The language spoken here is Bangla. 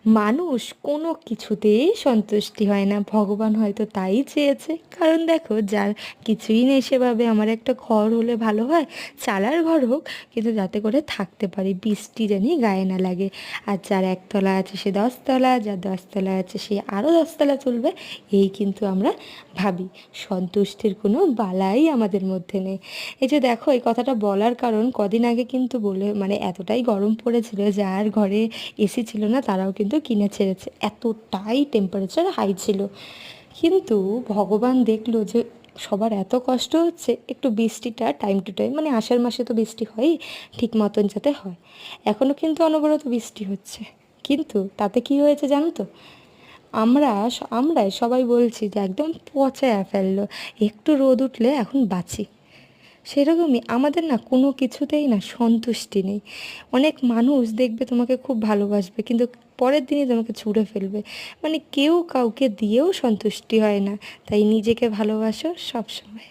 মানুষ কোনো কিছুতেই সন্তুষ্টি হয় না, ভগবান হয়তো তাই চেয়েছে। কারণ দেখো, যার কিছুই নেই সেভাবে আমার একটা ঘর হলে ভালো হয়, চালার ঘর হোক, কিন্তু যাতে করে থাকতে পারি, বৃষ্টি জানি গায়ে না লাগে। আর যার একতলা আছে সে 10 তলা, যার 10 তলা আছে সে আরও 10 তলা তুলবে, এই কিন্তু আমরা ভাবি। সন্তুষ্টির কোনো বালাই আমাদের মধ্যে নেই। এই যে দেখো, এই কথাটা বলার কারণ, কদিন আগে কিন্তু বলে মানে এতটাই গরম পড়েছিল, যার ঘরে এসি ছিল না তারাও কিন্তু কিনে ছেড়েছে, এতটাই টেম্পারেচার হাই ছিল। কিন্তু ভগবান দেখলো যে সবার এত কষ্ট হচ্ছে, একটু বৃষ্টিটা টাইম টু টাইম, মানে আষাঢ় মাসে তো বৃষ্টি হয়ই, ঠিক মতন যাতে হয়। এখনও কিন্তু অনবরত বৃষ্টি হচ্ছে, কিন্তু তাতে কি হয়েছে জানো তো? আমরাই সবাই বলছি যে একদম পচায়া ফেললো, একটু রোদ উঠলে এখন বাঁচি। সেরকমই আমাদের না কোনো কিছুতেই না সন্তুষ্টি নেই। অনেক মানুষ দেখবে তোমাকে খুব ভালোবাসবে, কিন্তু পরের দিনই তোমাকে ছুঁড়ে ফেলবে। মানে কেউ কাউকে দিয়েও সন্তুষ্টি হয় না। তাই নিজেকে ভালোবাসো সব সময়।